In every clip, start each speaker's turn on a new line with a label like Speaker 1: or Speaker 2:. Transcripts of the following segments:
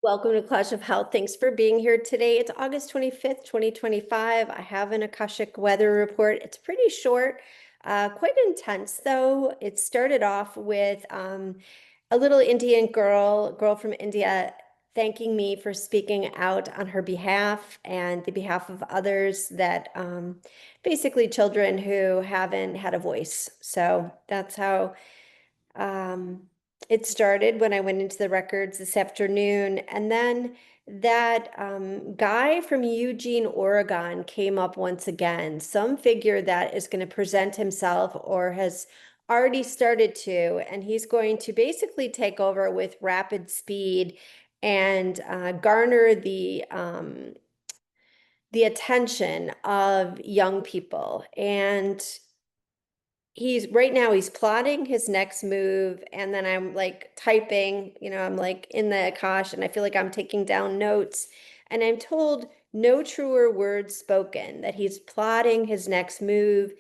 Speaker 1: Welcome to Clash of Health. Thanks for being here today. It's August 25th, 2025. I have an Akashic weather report. It's pretty short, quite intense though. It started off with a little Indian girl from India, thanking me for speaking out on her behalf and the behalf of others that basically children who haven't had a voice. So that's how um, it started when I went into the records this afternoon. And then that guy from Eugene, Oregon came up once again, some figure that is going to present himself or has already started to, and he's going to basically take over with rapid speed and garner the attention of young people. And he's right now he's plotting his next move, and then I'm like typing, I'm like in the Akash and I feel like I'm taking down notes, and I'm told no truer words spoken, that he's plotting his next move.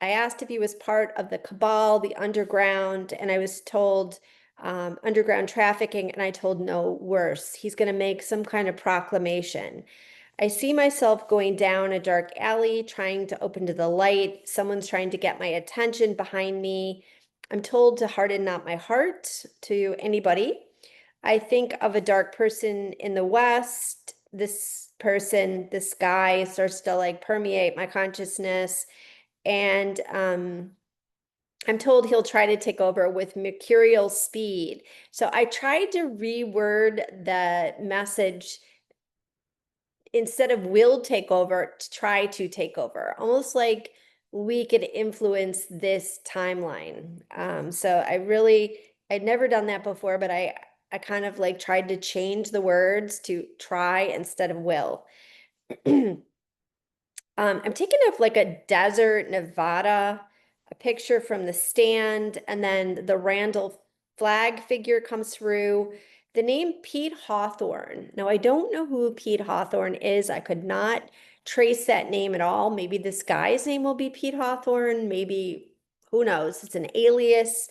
Speaker 1: I asked if he was part of the cabal, the underground, and I was told underground trafficking, and I told no, worse. He's going to make some kind of proclamation. I see myself going down a dark alley, trying to open to the light. Someone's trying to get my attention behind me. I'm told to harden not my heart to anybody. I think of a dark person in the West. This person, this guy starts to like permeate my consciousness. And I'm told he'll try to take over with mercurial speed. So I tried to reword the message, instead of will take over, to try to take over, almost like we could influence this timeline. So I'd never done that before, but I kind of like tried to change the words to try instead of will. I'm taking of like a desert, Nevada, a picture from the stand, and then the Randall flag figure comes through. The name Pete Hawthorne. Now, I don't know who Pete Hawthorne is. I could not trace that name at all. Maybe this guy's name will be Pete Hawthorne. Maybe, who knows? It's an alias.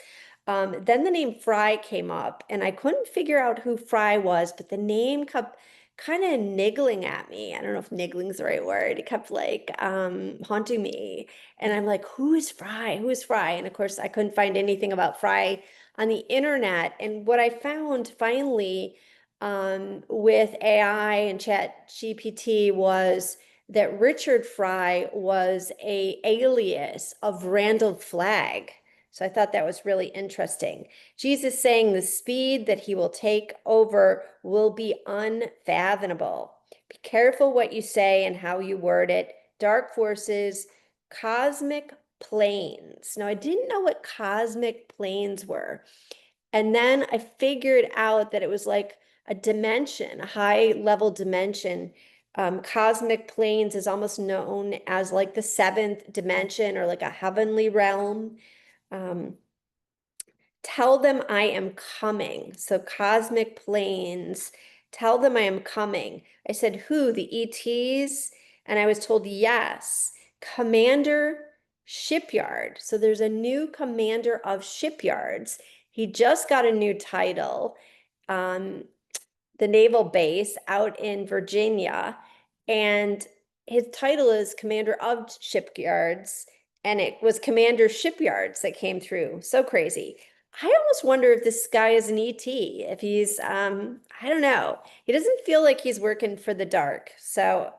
Speaker 1: Then the name Fry came up, and I couldn't figure out who Fry was, but the name kept kind of niggling at me. I don't know if niggling is the right word. It kept like haunting me. And I'm like, who is Fry? Who is Fry? And of course, I couldn't find anything about Fry on the internet. And what I found finally with AI and Chat GPT was that Richard Fry was a alias of Randall Flagg. So I thought that was really interesting. Jesus saying the speed that he will take over will be unfathomable. Be careful what you say and how you word it. Dark forces, cosmic planes. Now, I didn't know what cosmic planes were. And then I figured out that it was like a dimension, a high level dimension. Cosmic planes is almost known as like the seventh dimension or like a heavenly realm. Um, Tell them I am coming. So cosmic planes, tell them I am coming. I said, who? The ETs? And I was told, yes. Commander Shipyard. So there's a new commander of shipyards. He just got a new title, um, the naval base out in Virginia. And his title is Commander of Shipyards. And it was Commander Shipyards that came through. So crazy. I almost wonder if this guy is an ET, if he's, I don't know. He doesn't feel like he's working for the dark. So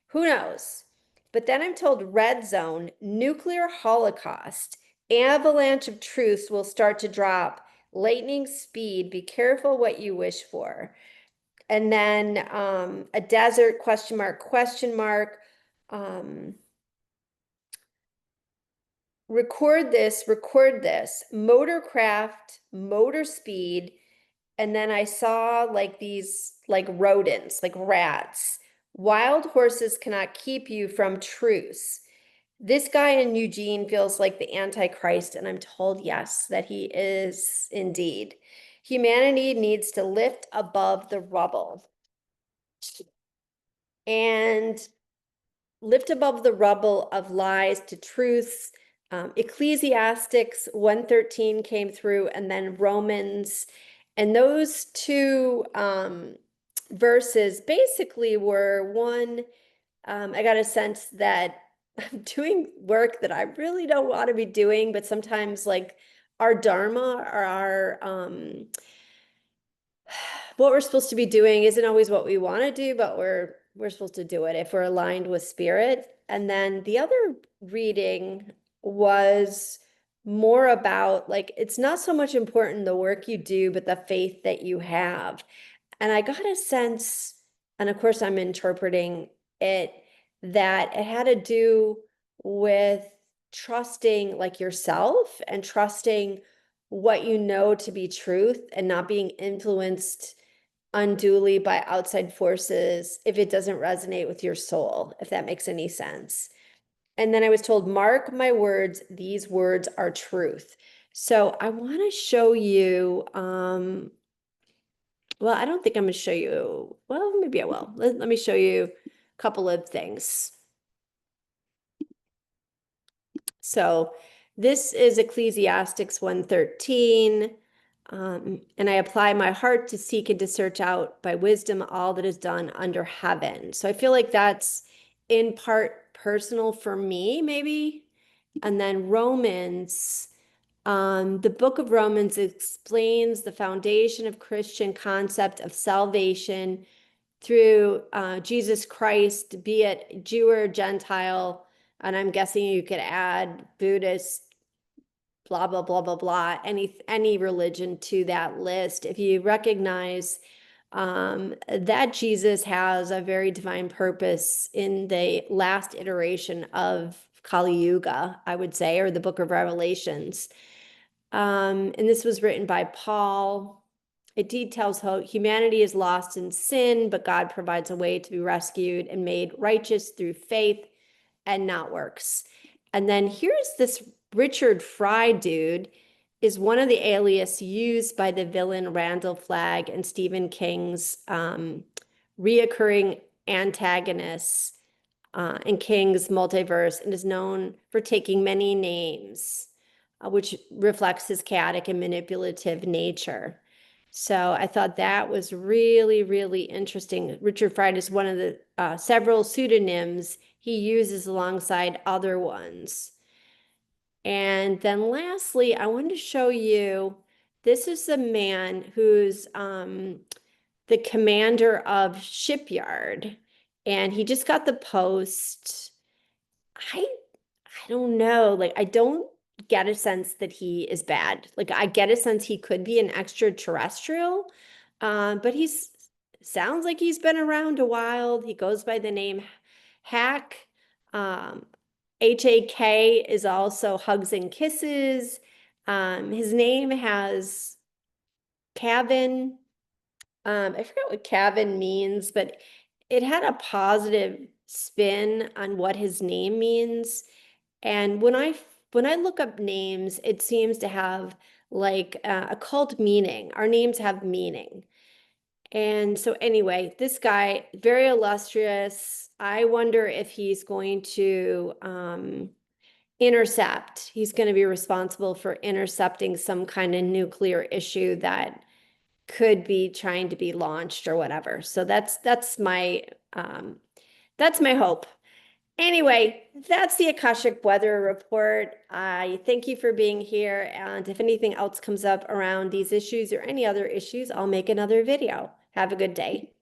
Speaker 1: who knows? But then I'm told red zone, nuclear holocaust, avalanche of truths will start to drop, lightning speed, be careful what you wish for. And then a desert question mark, question mark. Um, record this, motorcraft, motor speed. And then I saw like these like rodents, like rats. Wild horses cannot keep you from truce. This guy in Eugene feels like the Antichrist, and I'm told yes, that he is indeed. Humanity needs to lift above the rubble and lift above the rubble of lies to truths. Ecclesiastics 113 came through, and then Romans. And those two verses basically were one, I got a sense that I'm doing work that I really don't want to be doing, but sometimes like our dharma or our what we're supposed to be doing isn't always what we want to do, but we're supposed to do it if we're aligned with spirit. And then the other reading was more about like it's not so much important the work you do, but the faith that you have. And I got a sense, and of course I'm interpreting it, that it had to do with trusting like yourself and trusting what you know to be truth and not being influenced unduly by outside forces if it doesn't resonate with your soul, if that makes any sense. And then I was told, mark my words, these words are truth. So I want to show you, well, I don't think I'm going to show you, well, maybe I will. Let me show you a couple of things. So this is Ecclesiastes 1:13. And I apply my heart to seek and to search out by wisdom all that is done under heaven. So I feel like that's in part personal for me, maybe. And then Romans, the book of Romans explains the foundation of Christian concept of salvation through Jesus Christ, be it Jew or Gentile. And I'm guessing you could add Buddhist, blah, blah, blah, blah, blah, any religion to that list. If you recognize that Jesus has a very divine purpose in the last iteration of Kali Yuga, I would say, or the book of Revelations. And this was written by Paul. It details how humanity is lost in sin, but God provides a way to be rescued and made righteous through faith and not works. And then here's this Richard Fry dude is one of the alias used by the villain Randall Flagg and Stephen King's reoccurring antagonists in King's multiverse, and is known for taking many names, which reflects his chaotic and manipulative nature. So I thought that was really, really interesting. Richard Fried is one of the several pseudonyms he uses alongside other ones. And then lastly, I wanted to show you, this is the man who's the commander of Shipyard. And he just got the post. I don't know, like I don't get a sense that he is bad. Like I get a sense he could be an extraterrestrial, but he's sounds like he's been around a while. He goes by the name Hack. HAK is also Hugs and Kisses. His name has Kevin. I forget what Kevin means, but it had a positive spin on what his name means. And when I look up names, it seems to have like a cult meaning. Our names have meaning. And so anyway, this guy, very illustrious. I wonder if he's going to intercept. He's going to be responsible for intercepting some kind of nuclear issue that could be trying to be launched or whatever. So that's my hope. Anyway, that's the Akashic Weather Report. I thank you for being here. And if anything else comes up around these issues or any other issues, I'll make another video. Have a good day.